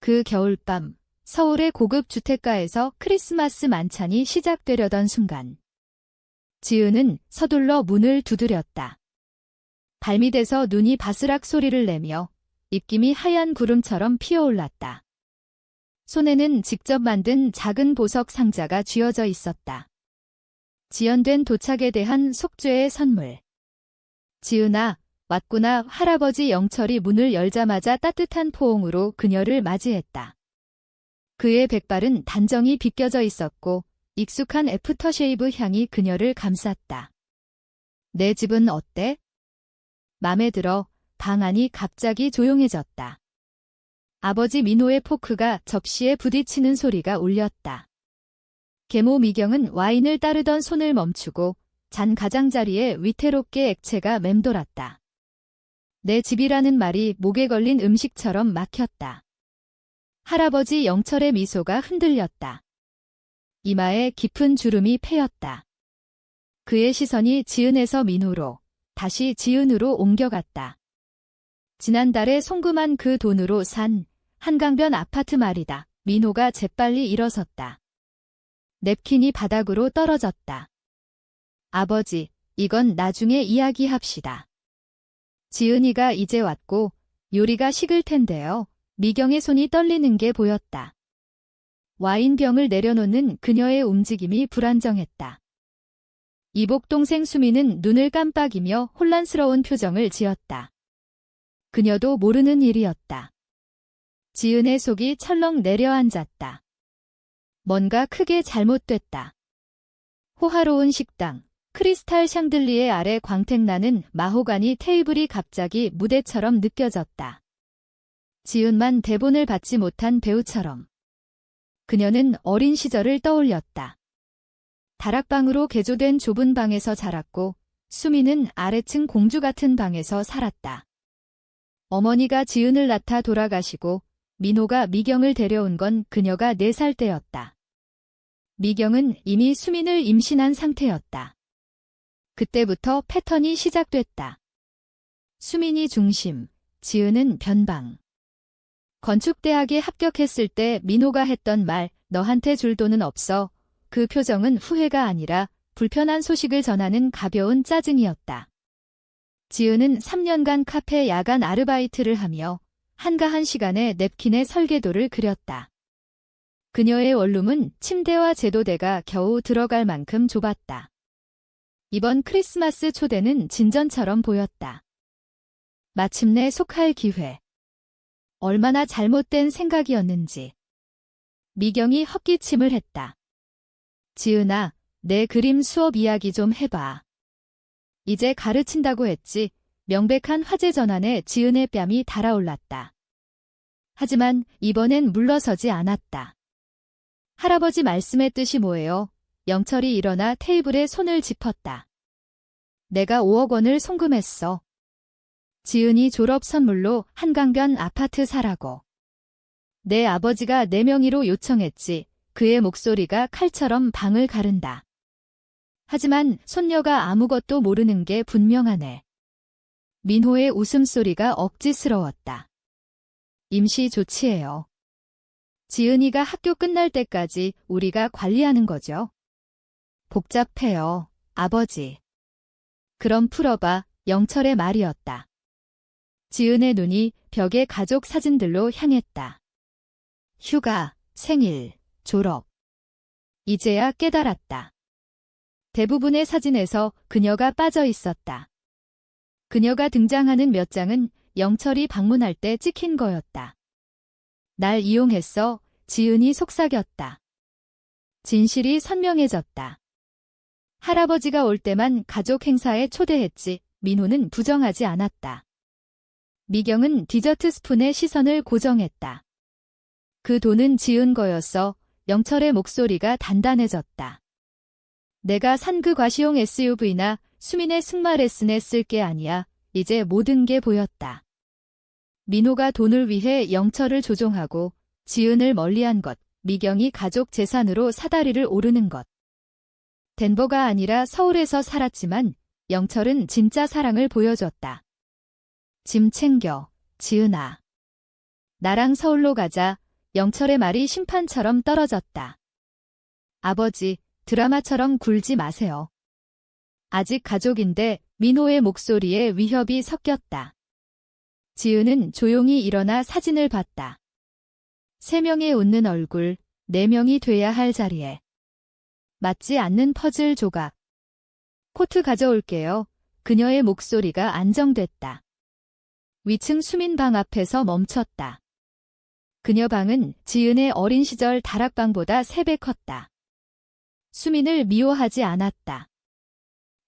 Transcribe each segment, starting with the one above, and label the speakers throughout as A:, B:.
A: 그 겨울밤, 서울의 고급 주택가에서 크리스마스 만찬이 시작되려던 순간. 지은은 서둘러 문을 두드렸다. 발밑에서 눈이 바스락 소리를 내며 입김이 하얀 구름처럼 피어올랐다. 손에는 직접 만든 작은 보석 상자가 쥐어져 있었다. 지연된 도착에 대한 속죄의 선물. 지은아, 왔구나. 할아버지 영철이 문을 열자마자 따뜻한 포옹으로 그녀를 맞이했다. 그의 백발은 단정히 빗겨져 있었고 익숙한 애프터쉐이브 향이 그녀를 감쌌다. 내 집은 어때? 맘에 들어. 방 안이 갑자기 조용해졌다. 아버지 민호의 포크가 접시에 부딪히는 소리가 울렸다. 계모 미경은 와인을 따르던 손을 멈추고 잔 가장자리에 위태롭게 액체가 맴돌았다. 내 집이라는 말이 목에 걸린 음식처럼 막혔다. 할아버지 영철의 미소가 흔들렸다. 이마에 깊은 주름이 패였다. 그의 시선이 지은에서 민호로, 다시 지은으로 옮겨갔다. 지난달에 송금한 그 돈으로 산 한강변 아파트 말이다. 민호가 재빨리 일어섰다. 냅킨이 바닥으로 떨어졌다. 아버지, 이건 나중에 이야기합시다. 지은이가 이제 왔고 요리가 식을 텐데요. 미경의 손이 떨리는 게 보였다. 와인병을 내려놓는 그녀의 움직임이 불안정했다. 이복 동생 수미는 눈을 깜빡이며 혼란스러운 표정을 지었다. 그녀도 모르는 일이었다. 지은의 속이 철렁 내려앉았다. 뭔가 크게 잘못됐다. 호화로운 식당, 크리스탈 샹들리에 아래 광택나는 마호가니 테이블이 갑자기 무대처럼 느껴졌다. 지은만 대본을 받지 못한 배우처럼. 그녀는 어린 시절을 떠올렸다. 다락방으로 개조된 좁은 방에서 자랐고 수미는 아래층 공주 같은 방에서 살았다. 어머니가 지은을 낳다 돌아가시고 민호가 미경을 데려온 건 그녀가 4살 때였다. 미경은 이미 수민을 임신한 상태였다. 그때부터 패턴이 시작됐다. 수민이 중심, 지은은 변방. 건축대학에 합격했을 때 민호가 했던 말, 너한테 줄 돈은 없어. 그 표정은 후회가 아니라 불편한 소식을 전하는 가벼운 짜증이었다. 지은은 3년간 카페 야간 아르바이트를 하며 한가한 시간에 냅킨의 설계도를 그렸다. 그녀의 원룸은 침대와 제도대가 겨우 들어갈 만큼 좁았다. 이번 크리스마스 초대는 진전처럼 보였다. 마침내 속할 기회. 얼마나 잘못된 생각이었는지. 미경이 헛기침을 했다. 지은아, 내 그림 수업 이야기 좀 해봐. 이제 가르친다고 했지. 명백한 화제 전환에 지은의 뺨이 달아올랐다. 하지만 이번엔 물러서지 않았다. 할아버지 말씀의 뜻이 뭐예요? 영철이 일어나 테이블에 손을 짚었다. 내가 5억 원을 송금했어. 지은이 졸업 선물로 한강변 아파트 사라고. 내 아버지가 내 명의로 요청했지. 그의 목소리가 칼처럼 방을 가른다. 하지만 손녀가 아무것도 모르는 게 분명하네. 민호의 웃음소리가 억지스러웠다. 임시 조치예요. 지은이가 학교 끝날 때까지 우리가 관리하는 거죠. 복잡해요, 아버지. 그럼 풀어봐, 영철의 말이었다. 지은의 눈이 벽의 가족 사진들로 향했다. 휴가, 생일, 졸업. 이제야 깨달았다. 대부분의 사진에서 그녀가 빠져 있었다. 그녀가 등장하는 몇 장은 영철이 방문할 때 찍힌 거였다. 날 이용했어. 지은이 속삭였다. 진실이 선명해졌다. 할아버지가 올 때만 가족 행사에 초대했지. 민호는 부정하지 않았다. 미경은 디저트 스푼에 시선을 고정했다. 그 돈은 지은 거였어. 영철의 목소리가 단단해졌다. 내가 산 그 과시용 SUV나 수민의 승마 레슨에 쓸 게 아니야. 이제 모든 게 보였다. 민호가 돈을 위해 영철을 조종하고 지은을 멀리한 것, 미경이 가족 재산으로 사다리를 오르는 것. 덴버가 아니라 서울에서 살았지만 영철은 진짜 사랑을 보여줬다. 짐 챙겨, 지은아. 나랑 서울로 가자. 영철의 말이 심판처럼 떨어졌다. 아버지, 드라마처럼 굴지 마세요. 아직 가족인데 민호의 목소리에 위협이 섞였다. 지은은 조용히 일어나 사진을 봤다. 3명의 웃는 얼굴, 4명이 돼야 할 자리에. 맞지 않는 퍼즐 조각. 코트 가져올게요. 그녀의 목소리가 안정됐다. 위층 수민방 앞에서 멈췄다. 그녀 방은 지은의 어린 시절 다락방보다 3배 컸다. 수민을 미워하지 않았다.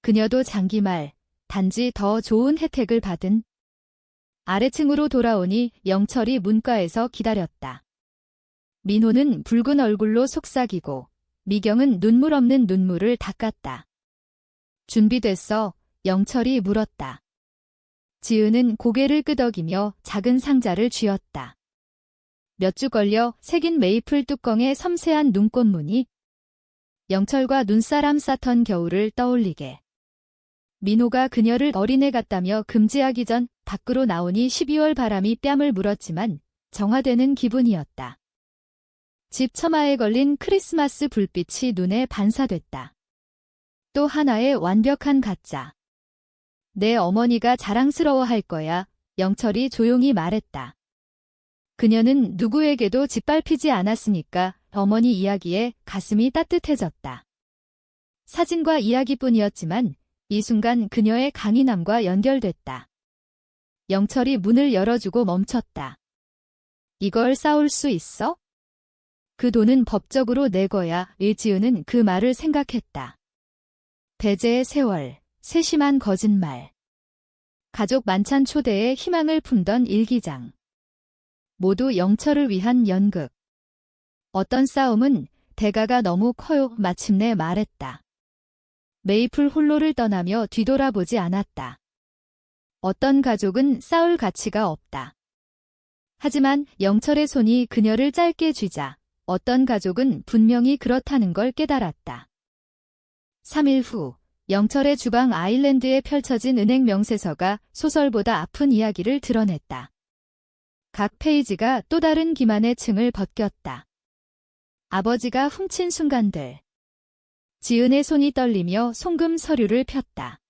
A: 그녀도 장기말, 단지 더 좋은 혜택을 받은. 아래층으로 돌아오니 영철이 문과에서 기다렸다. 민호는 붉은 얼굴로 속삭이고 미경은 눈물 없는 눈물을 닦았다. 준비됐어? 영철이 물었다. 지은은 고개를 끄덕이며 작은 상자를 쥐었다. 몇 주 걸려 새긴 메이플 뚜껑에 섬세한 눈꽃무늬. 영철과 눈사람 쌓던 겨울을 떠올리게. 민호가 그녀를 어린애 같다며 금지하기 전 밖으로 나오니 12월 바람이 뺨을 물었지만 정화되는 기분이었다. 집 처마에 걸린 크리스마스 불빛이 눈에 반사됐다. 또 하나의 완벽한 가짜. 내 어머니가 자랑스러워할 거야, 영철이 조용히 말했다. 그녀는 누구에게도 짓밟히지 않았으니까 어머니 이야기에 가슴이 따뜻해졌다. 사진과 이야기뿐이었지만 이 순간 그녀의 강인함과 연결됐다. 영철이 문을 열어주고 멈췄다. 이걸 쌓을 수 있어? 그 돈은 법적으로 내 거야. 지은은 그 말을 생각했다. 배제의 세월, 세심한 거짓말. 가족 만찬 초대에 희망을 품던 일기장. 모두 영철을 위한 연극. 어떤 싸움은 대가가 너무 커요. 마침내 말했다. 메이플 홀로를 떠나며 뒤돌아보지 않았다. 어떤 가족은 싸울 가치가 없다. 하지만 영철의 손이 그녀를 짧게 쥐자 어떤 가족은 분명히 그렇다는 걸 깨달았다. 3일 후 영철의 주방 아일랜드에 펼쳐진 은행 명세서가 소설보다 아픈 이야기를 드러냈다. 각 페이지가 또 다른 기만의 층을 벗겼다. 아버지가 훔친 순간들. 지은의 손이 떨리며 송금 서류를 폈다.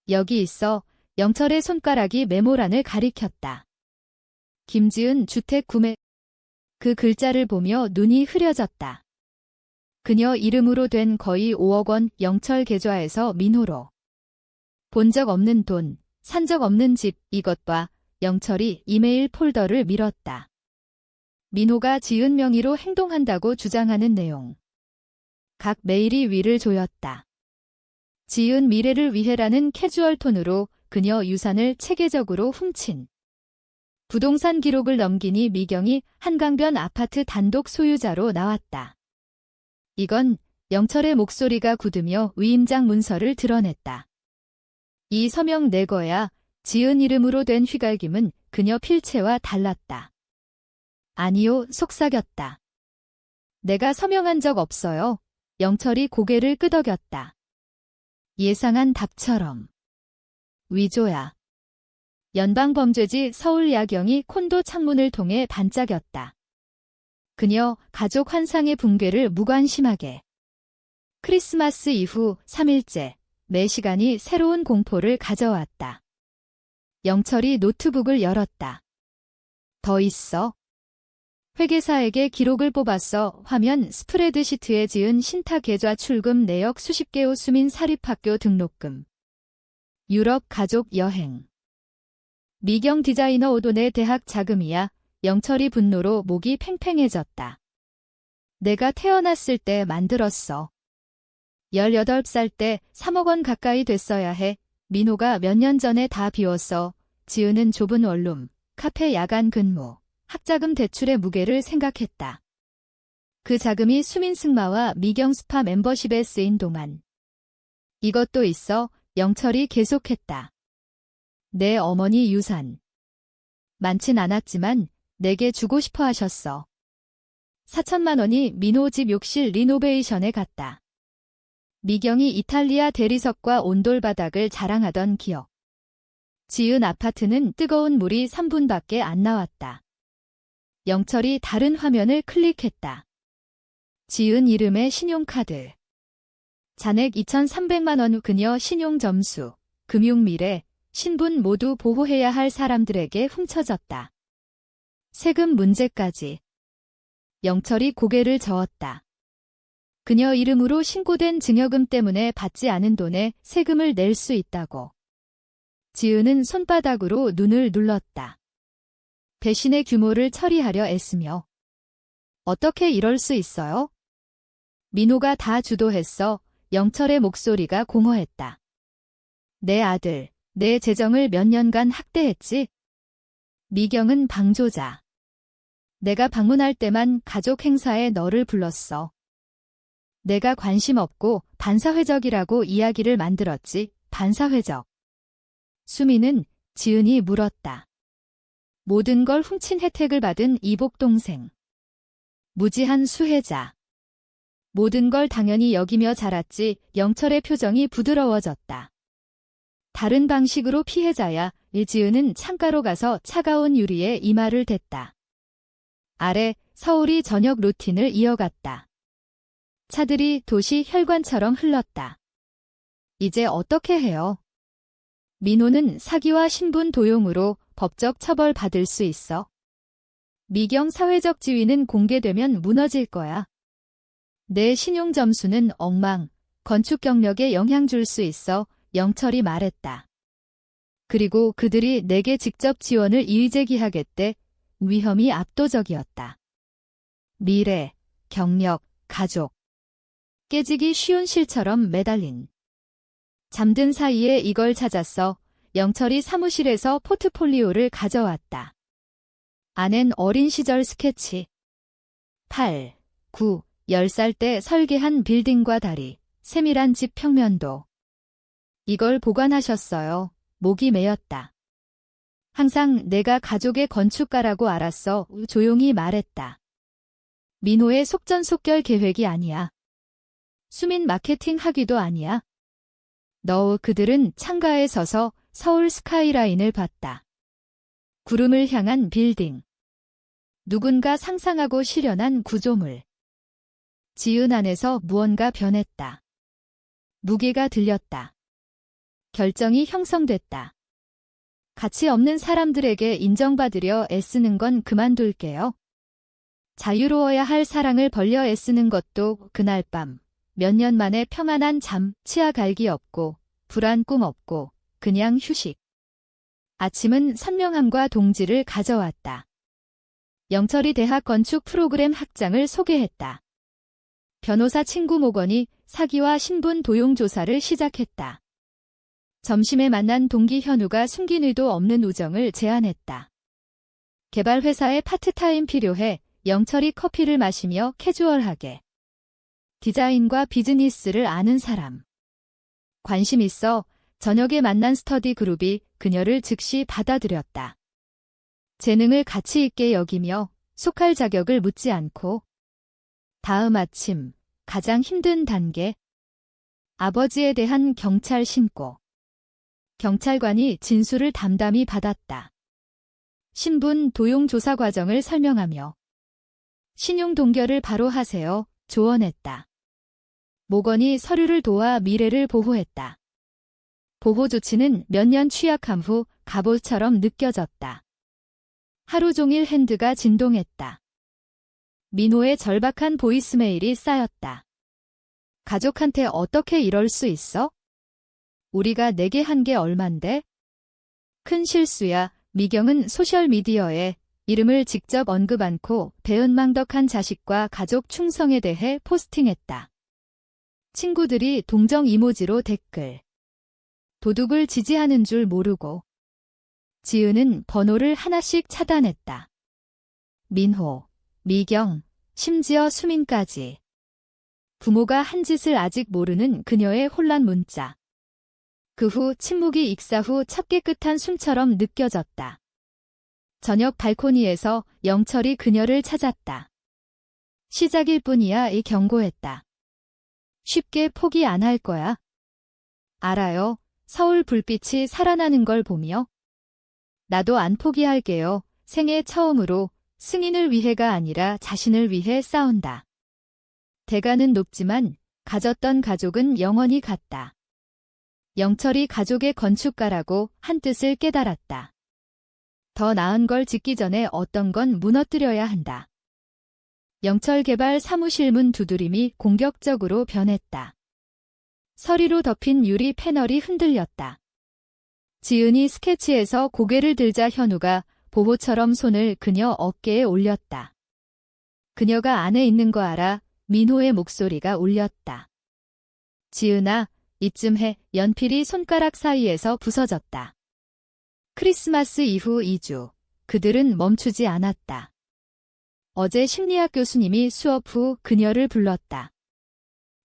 A: 여기 있어. 영철의 손가락이 메모란을 가리켰다. 김지은 주택 구매. 그 글자를 보며 눈이 흐려졌다. 그녀 이름으로 된 거의 5억 원 영철 계좌에서 민호로. 본 적 없는 돈, 산 적 없는 집, 이것봐. 영철이 이메일 폴더를 밀었다. 민호가 지은 명의로 행동한다고 주장하는 내용. 각 메일이 위를 조였다. 지은 미래를 위해라는 캐주얼 톤으로 그녀 유산을 체계적으로 훔친. 부동산 기록을 넘기니 미경이 한강변 아파트 단독 소유자로 나왔다. 이건 영철의 목소리가 굳으며 위임장 문서를 드러냈다. 이 서명 내 거야. 지은 이름으로 된 휘갈김은 그녀 필체와 달랐다. 아니요, 속삭였다. 내가 서명한 적 없어요. 영철이 고개를 끄덕였다. 예상한 답처럼. 위조야. 연방범죄지 서울 야경이 콘도 창문을 통해 반짝였다. 그녀 가족 환상의 붕괴를 무관심하게. 크리스마스 이후 3일째 매 시간이 새로운 공포를 가져왔다. 영철이 노트북을 열었다. 더 있어? 회계사에게 기록을 뽑았어. 화면 스프레드시트에 지은 신탁 계좌 출금 내역 수십 개호 수민 사립학교 등록금. 유럽 가족 여행. 미경 디자이너 오돈의 대학 자금이야. 영철이 분노로 목이 팽팽해졌다. 내가 태어났을 때 만들었어. 18살 때 3억 원 가까이 됐어야 해. 민호가 몇 년 전에 다 비웠어. 지은은 좁은 원룸, 카페 야간 근무, 학자금 대출의 무게를 생각했다. 그 자금이 수민 승마와 미경 스파 멤버십에 쓰인 동안. 이것도 있어. 영철이 계속했다. 내 어머니 유산. 많진 않았지만 내게 주고 싶어 하셨어. 4천만 원이 민호 집 욕실 리노베이션에 갔다. 미경이 이탈리아 대리석과 온돌 바닥을 자랑하던 기억. 지은 아파트는 뜨거운 물이 3분밖에 안 나왔다. 영철이 다른 화면을 클릭했다. 지은 이름의 신용카드. 잔액 2,300만 원, 그녀 신용점수, 금융미래, 신분 모두 보호해야 할 사람들에게 훔쳐졌다. 세금 문제까지. 영철이 고개를 저었다. 그녀 이름으로 신고된 증여금 때문에 받지 않은 돈에 세금을 낼 수 있다고. 지은은 손바닥으로 눈을 눌렀다. 배신의 규모를 처리하려 애쓰며. 어떻게 이럴 수 있어요? 민호가 다 주도했어. 영철의 목소리가 공허했다. 내 아들, 내 재정을 몇 년간 학대했지? 미경은 방조자. 내가 방문할 때만 가족 행사에 너를 불렀어. 내가 관심 없고 반사회적이라고 이야기를 만들었지, 반사회적. 수미는 지은이 물었다. 모든 걸 훔친 혜택을 받은 이복 동생. 무지한 수혜자. 모든 걸 당연히 여기며 자랐지. 영철의 표정이 부드러워졌다. 다른 방식으로 피해자야. 지은은 창가로 가서 차가운 유리에 이마를 댔다. 아래 서울이 저녁 루틴을 이어갔다. 차들이 도시 혈관처럼 흘렀다. 이제 어떻게 해요? 민호는 사기와 신분 도용으로 법적 처벌 받을 수 있어. 미경 사회적 지위는 공개되면 무너질 거야. 내 신용 점수는 엉망, 건축 경력에 영향 줄 수 있어. 영철이 말했다. 그리고 그들이 내게 직접 지원을 이의제기하겠대. 위험이 압도적이었다. 미래, 경력, 가족. 깨지기 쉬운 실처럼 매달린. 잠든 사이에 이걸 찾았어. 영철이 사무실에서 포트폴리오를 가져왔다. 안엔 어린 시절 스케치. 8, 9, 10살 때 설계한 빌딩과 다리, 세밀한 집 평면도. 이걸 보관하셨어요. 목이 메였다. 항상 내가 가족의 건축가라고 알았어. 조용히 말했다. 민호의 속전속결 계획이 아니야. 수민 마케팅 하기도 아니야. 그들은 창가에 서서 서울 스카이라인을 봤다. 구름을 향한 빌딩. 누군가 상상하고 실현한 구조물. 지은 안에서 무언가 변했다. 무게가 들렸다. 결정이 형성됐다. 가치 없는 사람들에게 인정받으려 애쓰는 건 그만둘게요. 자유로워야 할 사랑을 벌려 애쓰는 것도 그날 밤. 몇 년 만에 평안한 잠, 치아 갈기 없고, 불안 꿈 없고, 그냥 휴식. 아침은 선명함과 동지를 가져왔다. 영철이 대학 건축 프로그램 학장을 소개했다. 변호사 친구 모건이 사기와 신분 도용 조사를 시작했다. 점심에 만난 동기 현우가 숨긴 의도 없는 우정을 제안했다. 개발 회사에 파트타임 필요해. 영철이 커피를 마시며 캐주얼하게. 디자인과 비즈니스를 아는 사람. 관심 있어. 저녁에 만난 스터디 그룹이 그녀를 즉시 받아들였다. 재능을 가치 있게 여기며 속할 자격을 묻지 않고. 다음 아침, 가장 힘든 단계. 아버지에 대한 경찰 신고. 경찰관이 진술을 담담히 받았다. 신분 도용 조사 과정을 설명하며. 신용 동결을 바로 하세요. 조언했다. 모건이 서류를 도와 미래를 보호했다. 보호 조치는 몇 년 취약함 후 갑옷처럼 느껴졌다. 하루 종일 핸드가 진동했다. 민호의 절박한 보이스메일이 쌓였다. 가족한테 어떻게 이럴 수 있어? 우리가 내게 한 게 얼만데? 큰 실수야. 미경은 소셜미디어에 이름을 직접 언급 않고 배은망덕한 자식과 가족 충성에 대해 포스팅했다. 친구들이 동정 이모지로 댓글. 도둑을 지지하는 줄 모르고. 지은은 번호를 하나씩 차단했다. 민호, 미경, 심지어 수민까지. 부모가 한 짓을 아직 모르는 그녀의 혼란 문자. 그 후 침묵이 익사 후 첫 깨끗한 숨처럼 느껴졌다. 저녁 발코니에서 영철이 그녀를 찾았다. 시작일 뿐이야. 이 경고했다. 쉽게 포기 안 할 거야. 알아요. 서울 불빛이 살아나는 걸 보며. 나도 안 포기할게요. 생애 처음으로 승인을 위해가 아니라 자신을 위해 싸운다. 대가는 높지만 가졌던 가족은 영원히 같다. 영철이 가족의 건축가라고 한 뜻을 깨달았다. 더 나은 걸 짓기 전에 어떤 건 무너뜨려야 한다. 영철 개발 사무실 문 두드림이 공격적으로 변했다. 서리로 덮인 유리 패널이 흔들렸다. 지은이 스케치에서 고개를 들자 현우가 보호처럼 손을 그녀 어깨에 올렸다. 그녀가 안에 있는 거 알아? 민호의 목소리가 울렸다. 지은아, 이쯤 해. 연필이 손가락 사이에서 부서졌다. 크리스마스 이후 2주, 그들은 멈추지 않았다. 어제 심리학 교수님이 수업 후 그녀를 불렀다.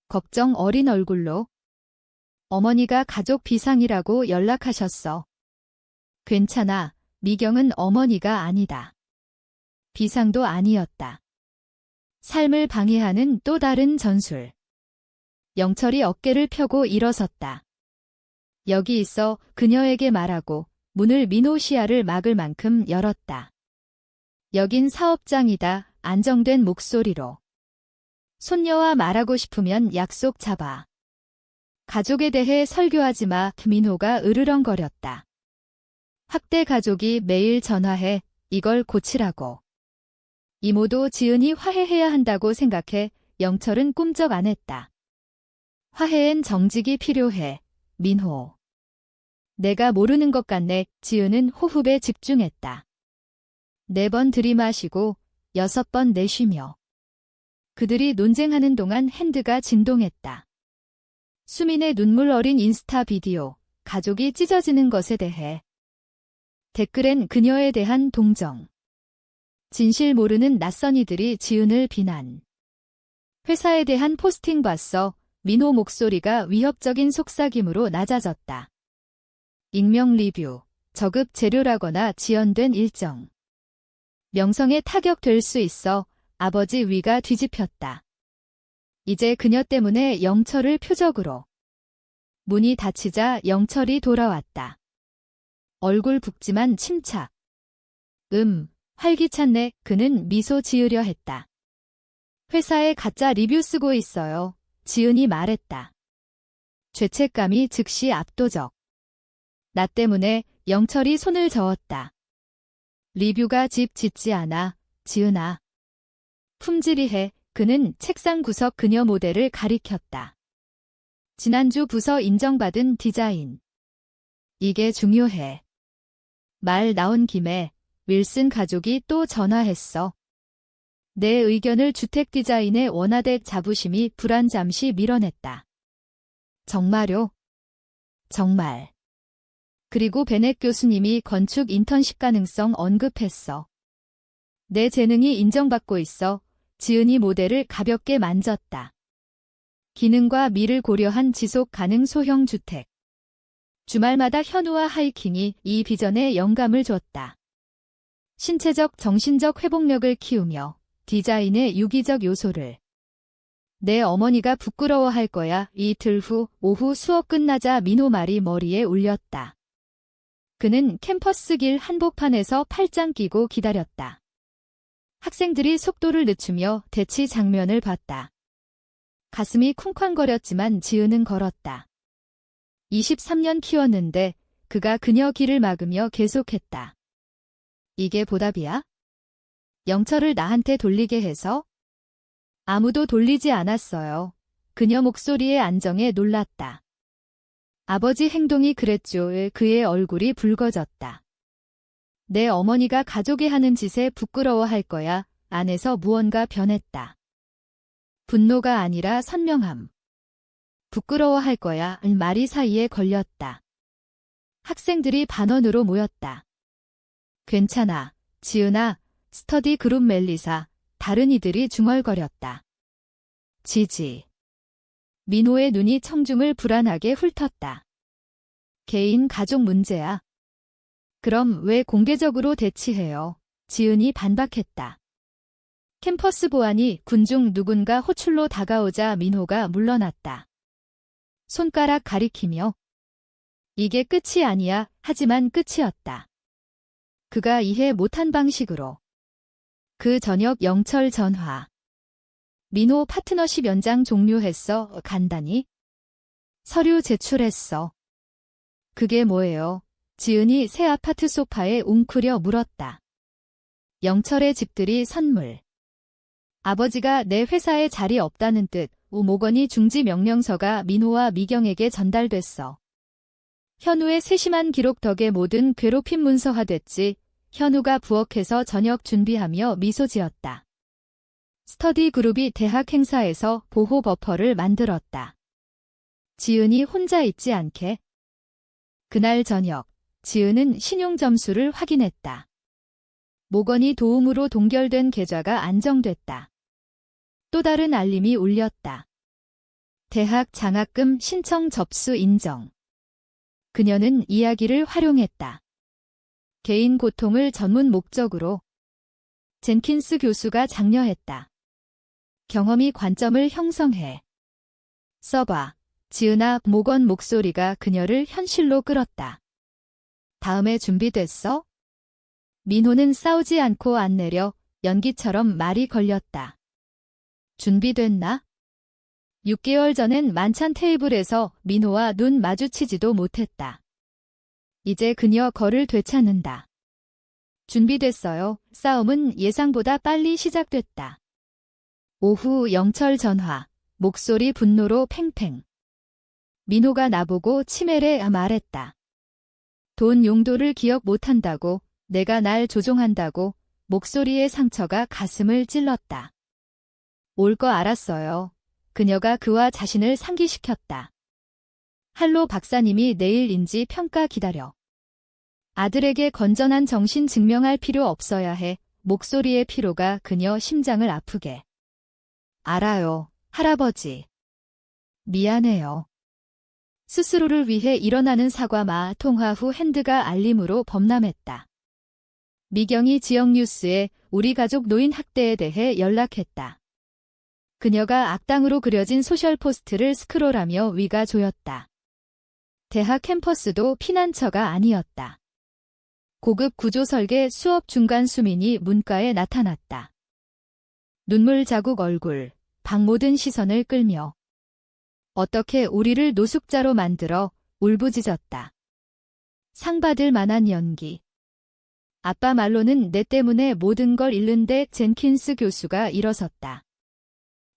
A: 걱정 어린 얼굴로. 어머니가 가족 비상이라고 연락하셨어. 괜찮아. 미경은 어머니가 아니다. 비상도 아니었다. 삶을 방해하는 또 다른 전술. 영철이 어깨를 펴고 일어섰다. 여기 있어. 그녀에게 말하고 문을 민호 시야를 막을 만큼 열었다. 여긴 사업장이다. 안정된 목소리로. 손녀와 말하고 싶으면 약속 잡아. 가족에 대해 설교하지 마. 민호가 으르렁거렸다. 학대 가족이 매일 전화해. 이걸 고치라고. 이모도 지은이 화해해야 한다고 생각해. 영철은 꿈쩍 안 했다. 화해엔 정직이 필요해. 민호. 내가 모르는 것 같네. 지은은 호흡에 집중했다. 4번 들이마시고 6번 내쉬며. 그들이 논쟁하는 동안 핸드가 진동했다. 수민의 눈물 어린 인스타 비디오, 가족이 찢어지는 것에 대해. 댓글엔 그녀에 대한 동정. 진실 모르는 낯선 이들이 지은을 비난. 회사에 대한 포스팅 봤어. 민호 목소리가 위협적인 속삭임으로 낮아졌다. 익명 리뷰, 저급 재료라거나 지연된 일정. 명성에 타격될 수 있어. 아버지 위가 뒤집혔다. 이제 그녀 때문에 영철을 표적으로. 문이 닫히자 영철이 돌아왔다. 얼굴 붓지만 침착. 활기찼네. 그는 미소 지으려 했다. 회사에 가짜 리뷰 쓰고 있어요. 지은이 말했다. 죄책감이 즉시 압도적. 나 때문에. 영철이 손을 저었다. 리뷰가 집 짓지 않아. 지은아. 품질이 해. 그는 책상 구석 그녀 모델을 가리켰다. 지난주 부서 인정받은 디자인. 이게 중요해. 말 나온 김에 윌슨 가족이 또 전화했어. 내 의견을 주택 디자인에 원하대. 자부심이 불안 잠시 밀어냈다. 정말요? 정말. 그리고 베넷 교수님이 건축 인턴십 가능성 언급했어. 내 재능이 인정받고 있어. 지은이 모델을 가볍게 만졌다. 기능과 미를 고려한 지속 가능 소형 주택. 주말마다 현우와 하이킹이 이 비전에 영감을 줬다. 신체적 정신적 회복력을 키우며 디자인의 유기적 요소를. 내 어머니가 부끄러워할 거야. 이틀 후 오후 수업 끝나자 민호 말이 머리에 울렸다. 그는 캠퍼스 길 한복판에서 팔짱 끼고 기다렸다. 학생들이 속도를 늦추며 대치 장면을 봤다. 가슴이 쿵쾅거렸지만 지은은 걸었다. 23년 키웠는데 그가 그녀 길을 막으며 계속했다. 이게 보답이야? 영철을 나한테 돌리게 해서? 아무도 돌리지 않았어요. 그녀 목소리의 안정에 놀랐다. 아버지 행동이 그랬죠. 그의 얼굴이 붉어졌다. 내 어머니가 가족이 하는 짓에 부끄러워할 거야. 안에서 무언가 변했다. 분노가 아니라 선명함. 부끄러워할 거야. 말이 사이에 걸렸다. 학생들이 반원으로 모였다. 괜찮아. 지은아. 스터디 그룹 멜리사. 다른 이들이 중얼거렸다. 지지. 민호의 눈이 청중을 불안하게 훑었다. 개인 가족 문제야. 그럼 왜 공개적으로 대치해요? 지은이 반박했다. 캠퍼스 보안이 군중 누군가 호출로 다가오자 민호가 물러났다. 손가락 가리키며. 이게 끝이 아니야. 하지만 끝이었다. 그가 이해 못한 방식으로. 그 저녁 영철 전화. 민호 파트너십 연장 종료했어. 간단히. 서류 제출했어. 그게 뭐예요? 지은이 새 아파트 소파에 웅크려 물었다. 영철의 집들이 선물. 아버지가 내 회사에 자리 없다는 뜻. 모건이 중지 명령서가 민호와 미경에게 전달됐어. 현우의 세심한 기록 덕에 모든 괴롭힘 문서화됐지. 현우가 부엌에서 저녁 준비하며 미소 지었다. 스터디 그룹이 대학 행사에서 보호 버퍼를 만들었다. 지은이 혼자 있지 않게. 그날 저녁, 지은은 신용 점수를 확인했다. 모건이 도움으로 동결된 계좌가 안정됐다. 또 다른 알림이 울렸다. 대학 장학금 신청 접수 인정. 그녀는 이야기를 활용했다. 개인 고통을 전문 목적으로. 젠킨스 교수가 장려했다. 경험이 관점을 형성해. 써봐. 지은아, 모건 목소리가 그녀를 현실로 끌었다. 다음에 준비됐어? 민호는 싸우지 않고 안 내려 연기처럼 말이 걸렸다. 준비됐나? 6개월 전엔 만찬 테이블에서 민호와 눈 마주치지도 못했다. 이제 그녀 거를 되찾는다. 준비됐어요. 싸움은 예상보다 빨리 시작됐다. 오후 영철 전화. 목소리 분노로 팽팽. 민호가 나보고 치매래 말했다. 돈 용도를 기억 못한다고, 내가 날 조종한다고. 목소리의 상처가 가슴을 찔렀다. 올 거 알았어요. 그녀가 그와 자신을 상기시켰다. 할로 박사님이 내일 인지 평가 기다려. 아들에게 건전한 정신 증명할 필요 없어야 해. 목소리의 피로가 그녀 심장을 아프게. 알아요, 할아버지. 미안해요. 스스로를 위해 일어나는 사과마. 통화 후 핸드가 알림으로 범람했다. 미경이 지역 뉴스에 우리 가족 노인 학대에 대해 연락했다. 그녀가 악당으로 그려진 소셜 포스트를 스크롤하며 위가 조였다. 대학 캠퍼스도 피난처가 아니었다. 고급 구조 설계 수업 중간 수민이 문가에 나타났다. 눈물 자국 얼굴, 방 모든 시선을 끌며. 어떻게 우리를 노숙자로 만들어. 울부짖었다. 상 받을 만한 연기. 아빠 말로는 내 때문에 모든 걸 잃는데. 젠킨스 교수가 일어섰다.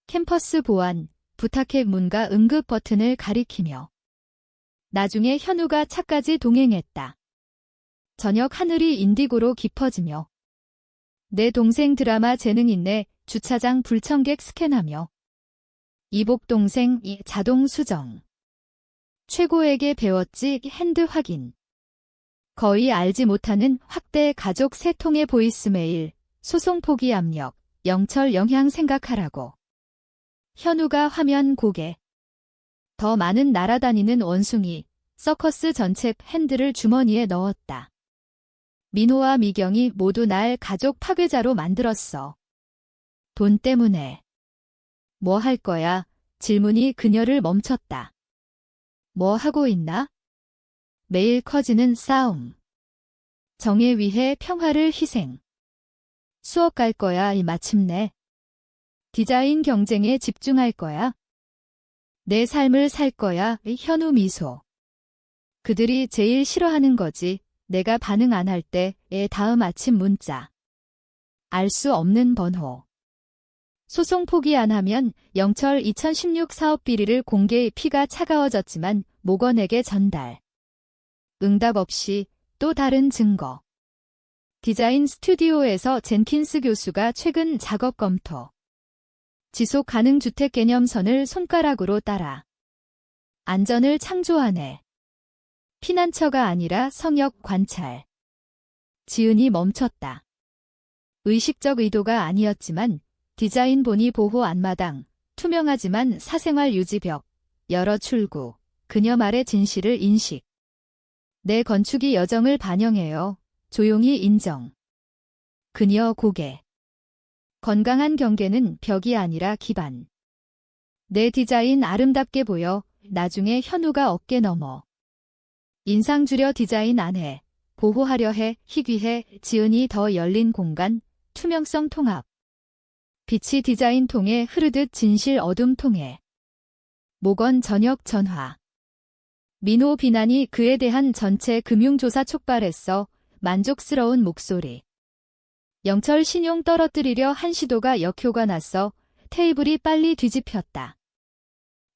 A: 캠퍼스 보안, 부탁해. 문가 응급 버튼을 가리키며. 나중에 현우가 차까지 동행했다. 저녁 하늘이 인디고로 깊어지며. 내 동생 드라마 재능 있네. 주차장 불청객 스캔하며. 이복 동생 자동 수정. 최고에게 배웠지. 핸드 확인. 거의 알지 못하는 확대 가족 세 통의 보이스메일. 소송 포기 압력. 영철 영향 생각하라고. 현우가 화면 고개. 더 많은 날아다니는 원숭이. 서커스 전체 핸들을 주머니에 넣었다. 민호와 미경이 모두 날 가족 파괴자로 만들었어. 돈 때문에. 뭐 할 거야? 질문이 그녀를 멈췄다. 뭐 하고 있나? 매일 커지는 싸움. 정에 위해 평화를 희생. 수업 갈 거야. 마침내. 디자인 경쟁에 집중할 거야. 내 삶을 살 거야. 현우 미소. 그들이 제일 싫어하는 거지. 내가 반응 안 할 때의 다음 아침 문자. 알 수 없는 번호. 소송 포기 안 하면 영철 2016 사업 비리를 공개. 피가 차가워졌지만 모건에게 전달. 응답 없이 또 다른 증거. 디자인 스튜디오에서 젠킨스 교수가 최근 작업 검토. 지속 가능 주택 개념선을 손가락으로 따라. 안전을 창조하네. 피난처가 아니라 성역 관찰. 지은이 멈췄다. 의식적 의도가 아니었지만 디자인본이 보호 안마당, 투명하지만 사생활 유지벽, 여러 출구, 그녀 말의 진실을 인식. 내 건축이 여정을 반영해요. 조용히 인정. 그녀 고개. 건강한 경계는 벽이 아니라 기반. 내 디자인 아름답게 보여. 나중에 현우가 어깨 넘어. 인상 주려 디자인 안 해. 보호하려 해. 희귀해. 지은이 더 열린 공간. 투명성 통합. 빛이 디자인 통에 흐르듯 진실 어둠 통해. 모건 전역 전화. 민호 비난이 그에 대한 전체 금융조사 촉발했어. 만족스러운 목소리. 영철 신용 떨어뜨리려 한 시도가 역효가 났어. 테이블이 빨리 뒤집혔다.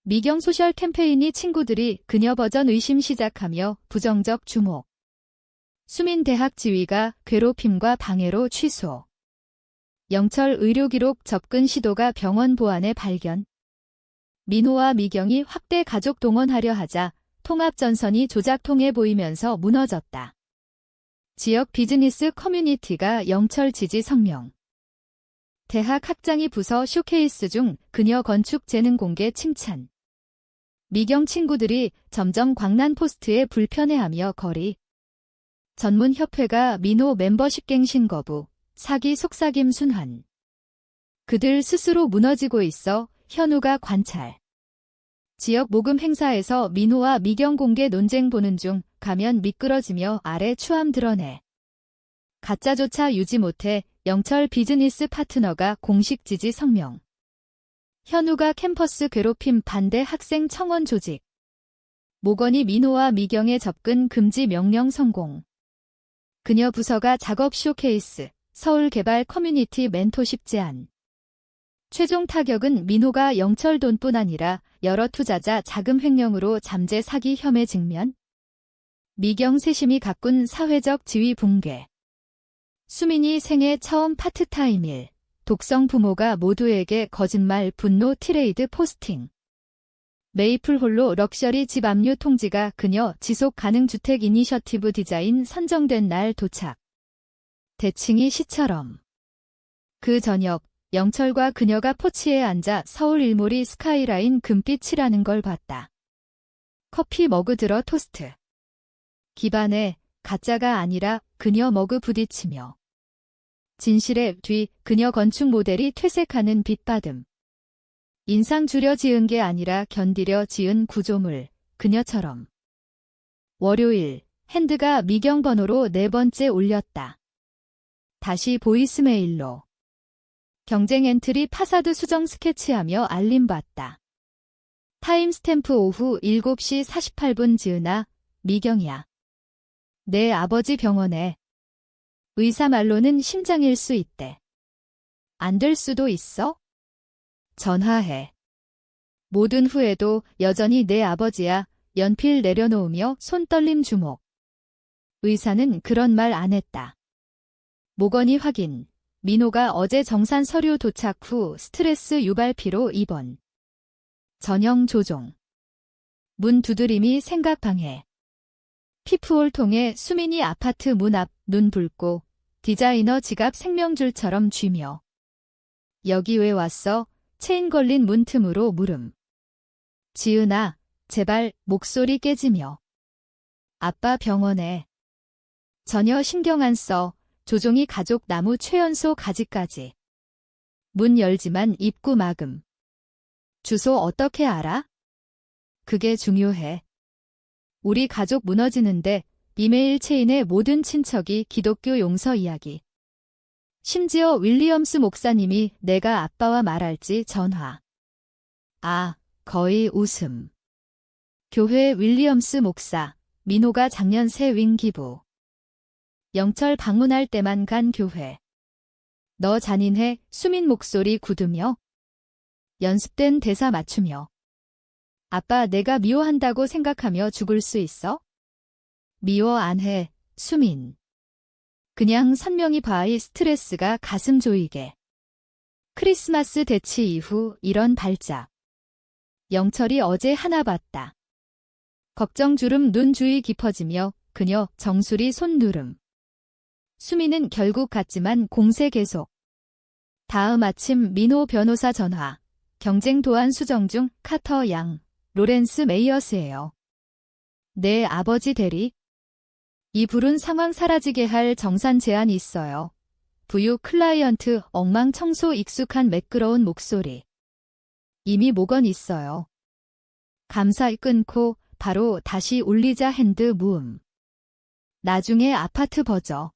A: 미경 소셜 캠페인이 친구들이 그녀 버전 의심 시작하며 부정적 주목. 수민대학 지휘가 괴롭힘과 방해로 취소. 영철 의료기록 접근 시도가 병원 보안에 발견. 민호와 미경이 확대 가족 동원하려 하자 통합전선이 조작통해 보이면서 무너졌다. 지역 비즈니스 커뮤니티가 영철 지지 성명. 대학 학장이 부서 쇼케이스 중 그녀 건축 재능 공개 칭찬. 미경 친구들이 점점 광란 포스트에 불편해하며 거리. 전문협회가 민호 멤버십 갱신 거부, 사기 속삭임 순환. 그들 스스로 무너지고 있어 현우가 관찰. 지역 모금 행사에서 민호와 미경 공개 논쟁 보는 중 가면 미끄러지며 아래 추함 드러내. 가짜조차 유지 못해 영철 비즈니스 파트너가 공식 지지 성명. 현우가 캠퍼스 괴롭힘 반대 학생 청원 조직. 모건이 민호와 미경의 접근 금지 명령 성공. 그녀 부서가 작업 쇼케이스, 서울개발 커뮤니티 멘토십 제안. 최종 타격은 민호가 영철 돈뿐 아니라 여러 투자자 자금 횡령으로 잠재 사기 혐의 직면. 미경 세심히 가꾼 사회적 지위 붕괴. 수민이 생애 처음 파트타임 일. 독성 부모가 모두에게 거짓말 분노 티레이드 포스팅. 메이플홀로 럭셔리 집 압류 통지가 그녀 지속 가능 주택 이니셔티브 디자인 선정된 날 도착. 대칭이 시처럼. 그 저녁 영철과 그녀가 포치에 앉아 서울 일몰이 스카이라인 금빛 칠하는 걸 봤다. 커피 머그 들어 토스트. 기반에 가짜가 아니라 그녀 머그 부딪히며. 진실의 뒤 그녀 건축 모델이 퇴색하는 빛받음. 인상 주려 지은 게 아니라 견디려 지은 구조물, 그녀처럼. 월요일, 핸드가 미경 번호로 4번째 올렸다. 다시 보이스메일로. 경쟁 엔트리 파사드 수정 스케치하며 알림받다. 타임스탬프 오후 7시 48분 지은아, 미경이야. 내 아버지 병원에. 의사 말로는 심장일 수 있대. 안 될 수도 있어? 전화해. 모든 후에도 여전히 내 아버지야. 연필 내려놓으며 손떨림 주목. 의사는 그런 말 안 했다. 모건이 확인. 민호가 어제 정산 서류 도착 후 스트레스 유발피로 입원. 전형 조종. 문 두드림이 생각 방해. 피프홀 통해 수민이 아파트 문 앞 눈 붉고 디자이너 지갑 생명줄처럼 쥐며. 여기 왜 왔어? 체인 걸린 문틈으로 물음. 지은아, 제발 목소리 깨지며. 아빠 병원에. 전혀 신경 안 써. 조종이 가족 나무 최연소 가지까지. 문 열지만 입구 막음. 주소 어떻게 알아? 그게 중요해. 우리 가족 무너지는데 이메일 체인의 모든 친척이 기독교 용서 이야기. 심지어 윌리엄스 목사님이 내가 아빠와 말할지 전화. 아, 거의 웃음. 교회 윌리엄스 목사, 민호가 작년 새 윙 기부. 영철 방문할 때만 간 교회. 너 잔인해. 수민 목소리 굳으며. 연습된 대사 맞추며. 아빠 내가 미워한다고 생각하며 죽을 수 있어? 미워 안 해, 수민. 그냥 선명히 봐이 스트레스가 가슴 조이게. 크리스마스 대치 이후 이런 발작. 영철이 어제 하나 봤다. 걱정 주름 눈 주위 깊어지며 그녀 정수리 손 누름. 수민은 결국 갔지만 공세 계속. 다음 아침 민호 변호사 전화. 경쟁 도안 수정 중 카터 양, 로렌스 메이어스예요. 내 아버지 대리. 이 불운 상황 사라지게 할 정산 제안이 있어요. 부유 클라이언트 엉망청소 익숙한 매끄러운 목소리. 이미 모건 있어요. 감사 끊고 바로 다시 올리자 핸드 무음. 나중에 아파트 버저.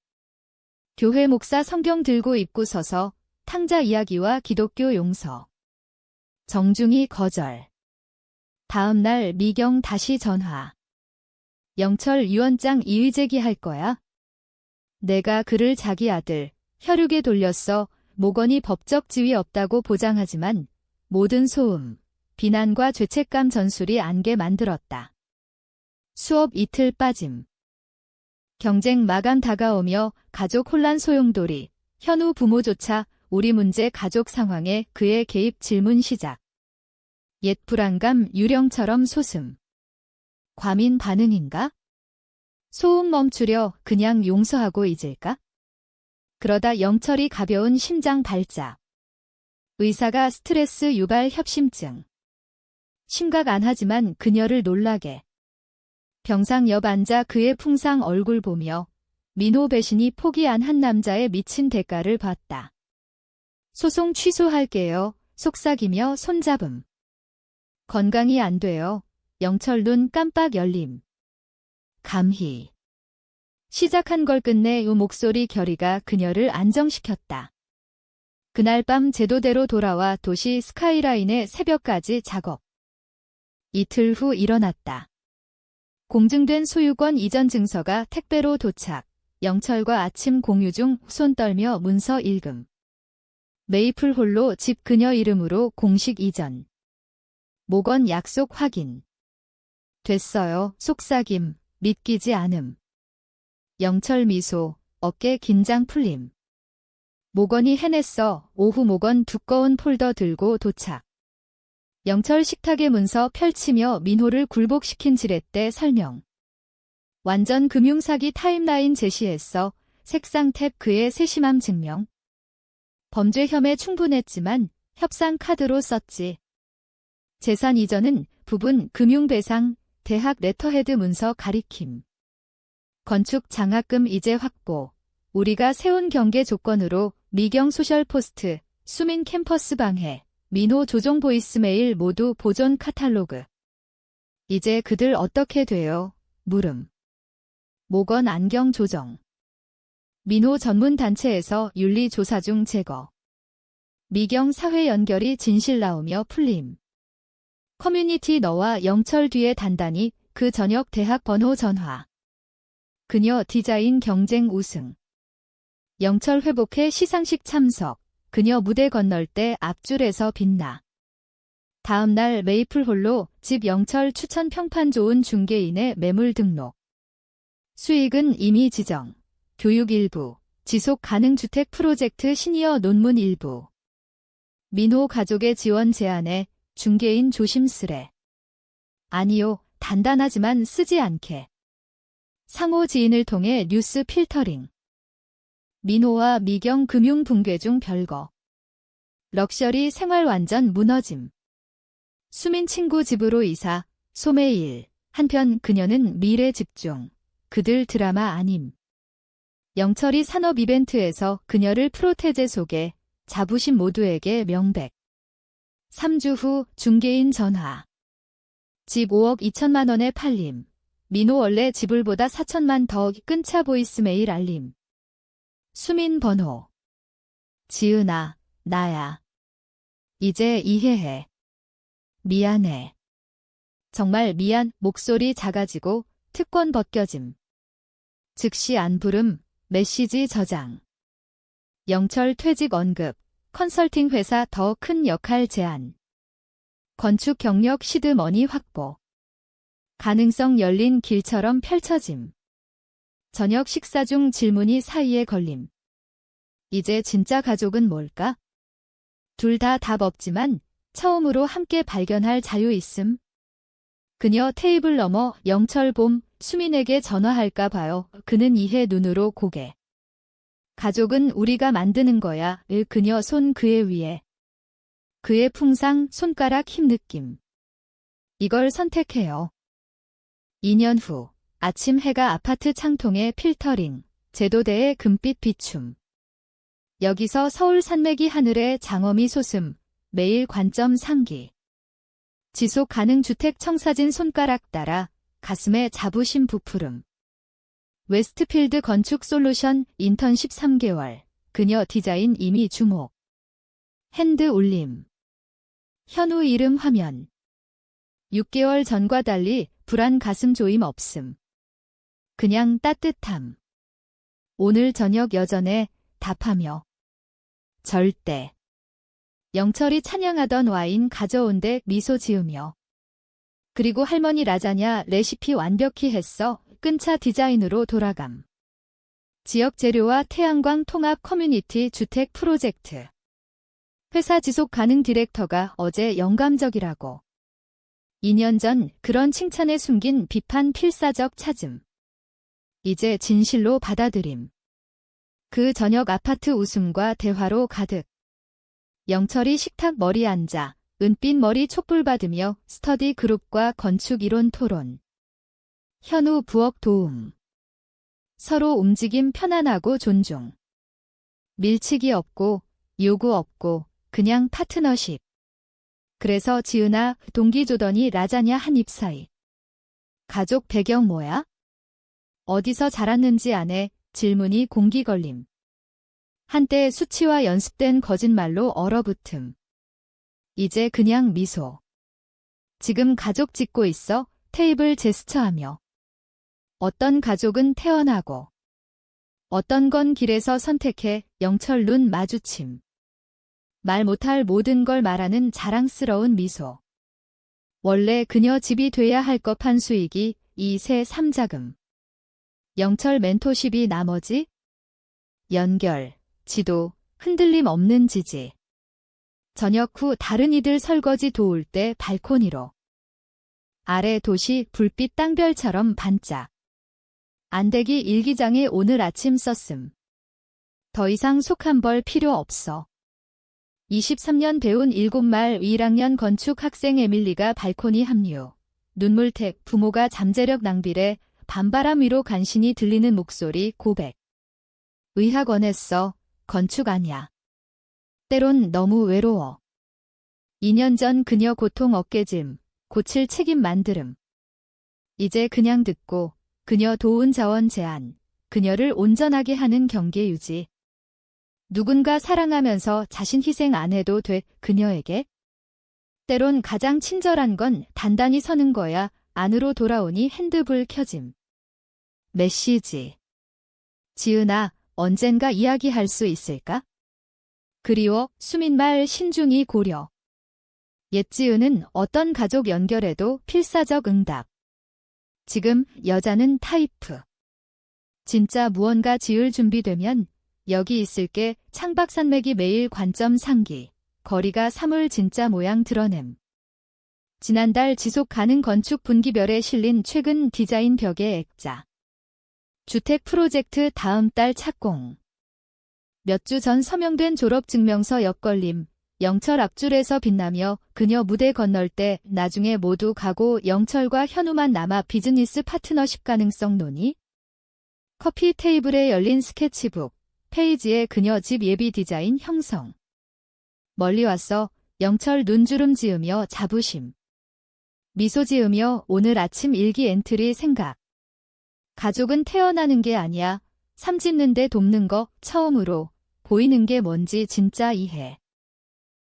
A: 교회 목사 성경 들고 입고 서서 탕자 이야기와 기독교 용서. 정중히 거절. 다음 날 미경 다시 전화. 영철 위원장 이의 제기할 거야? 내가 그를 자기 아들 혈육에 돌렸어. 모건이 법적 지위 없다고 보장하지만 모든 소음, 비난과 죄책감 전술이 안게 만들었다. 수업 이틀 빠짐. 경쟁 마감 다가오며 가족 혼란 소용돌이. 현우 부모조차 우리 문제 가족 상황에 그의 개입 질문 시작. 옛 불안감 유령처럼 소슴. 과민 반응인가? 소음 멈추려 그냥 용서하고 잊을까? 그러다 영철이 가벼운 심장 발작. 의사가 스트레스 유발 협심증. 심각 안 하지만 그녀를 놀라게. 병상 옆 앉아 그의 풍상 얼굴 보며 민호 배신이 포기한 한 남자의 미친 대가를 봤다. 소송 취소할게요. 속삭이며 손잡음. 건강이 안 돼요. 영철 눈 깜빡 열림. 감히. 시작한 걸 끝내 우 목소리 결의가 그녀를 안정시켰다. 그날 밤 제도대로 돌아와 도시 스카이라인의 새벽까지 작업. 이틀 후 일어났다. 공증된 소유권 이전 증서가 택배로 도착. 영철과 아침 공유 중 손 떨며 문서 읽음. 메이플홀로 집 그녀 이름으로 공식 이전. 모건 약속 확인. 됐어요. 속삭임, 믿기지 않음. 영철 미소, 어깨 긴장 풀림. 모건이 해냈어. 오후 모건 두꺼운 폴더 들고 도착. 영철 식탁의 문서 펼치며 민호를 굴복시킨 지렛대 설명. 완전 금융사기 타임라인 제시했어. 색상 탭 그의 세심함 증명. 범죄 혐의 충분했지만 협상 카드로 썼지. 재산 이전은 부분 금융배상, 대학 레터헤드 문서 가리킴. 건축 장학금 이제 확보. 우리가 세운 경계 조건으로 미경 소셜 포스트, 수민 캠퍼스 방해, 민호 조종 보이스메일 모두 보존 카탈로그. 이제 그들 어떻게 돼요? 물음. 모건 안경 조정. 민호 전문 단체에서 윤리 조사 중 제거. 미경 사회 연결이 진실 나오며 풀림. 커뮤니티 너와 영철 뒤에 단단히 그 저녁 대학 번호 전화. 그녀 디자인 경쟁 우승. 영철 회복해 시상식 참석. 그녀 무대 건널 때 앞줄에서 빛나. 다음 날 메이플홀로 집 영철 추천 평판 좋은 중개인의 매물 등록. 수익은 이미 지정. 교육 일부. 지속 가능 주택 프로젝트 시니어 논문 일부. 민호 가족의 지원 제안에 중개인 조심스레. 아니요, 단단하지만 쓰지 않게. 상호 지인을 통해 뉴스 필터링. 민호와 미경 금융 붕괴 중 별거. 럭셔리 생활 완전 무너짐. 수민 친구 집으로 이사, 소매일. 한편 그녀는 미래 집중. 그들 드라마 아님. 영철이 산업 이벤트에서 그녀를 프로테제 소개, 자부심 모두에게 명백. 3주 후 중개인 전화. 집 5억 2천만 원에 팔림. 민호 원래 지불보다 4천만 더 끊차 보이스메일 알림. 수민 번호. 지은아, 나야. 이제 이해해. 미안해. 정말 미안. 목소리 작아지고 특권 벗겨짐. 즉시 안 부름. 메시지 저장. 영철 퇴직 언급. 컨설팅 회사 더 큰 역할 제안. 건축 경력 시드머니 확보. 가능성 열린 길처럼 펼쳐짐. 저녁 식사 중 질문이 사이에 걸림. 이제 진짜 가족은 뭘까? 둘 다 답 없지만 처음으로 함께 발견할 자유 있음. 그녀 테이블 너머 영철 봄 수민에게 전화할까 봐요. 그는 이해 눈으로 고개. 가족은 우리가 만드는 거야. 그녀 손 그의 위에. 그의 풍상 손가락 힘 느낌. 이걸 선택해요. 2년 후 아침 해가 아파트 창통에 필터링. 제도대의 금빛 비춤. 여기서 서울 산맥이 하늘에 장엄이 솟음. 매일 관점 상기. 지속 가능 주택 청사진 손가락 따라 가슴에 자부심 부푸름. 웨스트필드 건축 솔루션 인턴십 3개월. 그녀 디자인 이미 주목. 핸드 올림. 현우 이름 화면. 6개월 전과 달리 불안 가슴 조임 없음. 그냥 따뜻함. 오늘 저녁 여전해 답하며. 절대. 영철이 찬양하던 와인 가져온데 미소 지으며. 그리고 할머니 라자냐 레시피 완벽히 했어. 끈차 디자인으로 돌아감. 지역 재료와 태양광 통합 커뮤니티 주택 프로젝트. 회사 지속 가능 디렉터가 어제 영감적이라고. 2년 전 그런 칭찬에 숨긴 비판 필사적 찾음. 이제 진실로 받아들임. 그 저녁 아파트 웃음과 대화로 가득. 영철이 식탁 머리 앉아 은빛 머리 촛불 받으며 스터디 그룹과 건축 이론 토론. 현우 부엌 도움. 서로 움직임 편안하고 존중. 밀치기 없고 요구 없고 그냥 파트너십. 그래서 지은아 동기 조더니 라자냐 한 입 사이. 가족 배경 뭐야? 어디서 자랐는지 아네. 질문이 공기 걸림. 한때 수치와 연습된 거짓말로 얼어붙음. 이제 그냥 미소. 지금 가족 짓고 있어. 테이블 제스처하며. 어떤 가족은 태어나고 어떤 건 길에서 선택해. 영철 눈 마주침. 말 못할 모든 걸 말하는 자랑스러운 미소. 원래 그녀 집이 돼야 할 법한 수익이 2세 3자금. 영철 멘토십이 나머지 연결, 지도, 흔들림 없는 지지. 저녁 후 다른 이들 설거지 도울 때 발코니로. 아래 도시 불빛 땅별처럼 반짝. 안대기 일기장에 오늘 아침 썼음. 더 이상 속 한 벌 필요 없어. 23년 배운 7말 1학년 건축 학생 에밀리가 발코니 합류. 눈물택 부모가 잠재력 낭비래. 밤바람 위로 간신히 들리는 목소리 고백. 의학원했어. 건축 아냐. 때론 너무 외로워. 2년 전 그녀 고통 어깨짐. 고칠 책임 만들음. 이제 그냥 듣고 그녀 도운 자원 제한. 그녀를 온전하게 하는 경계 유지. 누군가 사랑하면서 자신 희생 안 해도 돼. 그녀에게. 때론 가장 친절한 건 단단히 서는 거야. 안으로 돌아오니 핸드불 켜짐. 메시지. 지은아, 언젠가 이야기할 수 있을까? 그리워, 수민말 신중히 고려. 옛지은은 어떤 가족 연결에도 필사적 응답. 지금 여자는 타이프. 진짜 무언가 지을 준비되면 여기 있을게. 창박산맥이 매일 관점 상기. 거리가 사물 진짜 모양 드러냄. 지난달 지속 가능 건축 분기별에 실린 최근 디자인 벽의 액자. 주택 프로젝트 다음 달 착공. 몇 주 전 서명된 졸업증명서 옆걸림. 영철 앞줄에서 빛나며 그녀 무대 건널 때 나중에 모두 가고 영철과 현우만 남아 비즈니스 파트너십 가능성 논의. 커피 테이블에 열린 스케치북. 페이지에 그녀 집 예비 디자인 형성. 멀리 왔어. 영철 눈주름 지으며 자부심. 미소 지으며 오늘 아침 일기 엔트리 생각. 가족은 태어나는 게 아니야. 삶 짓는데 돕는 거 처음으로. 보이는 게 뭔지 진짜 이해.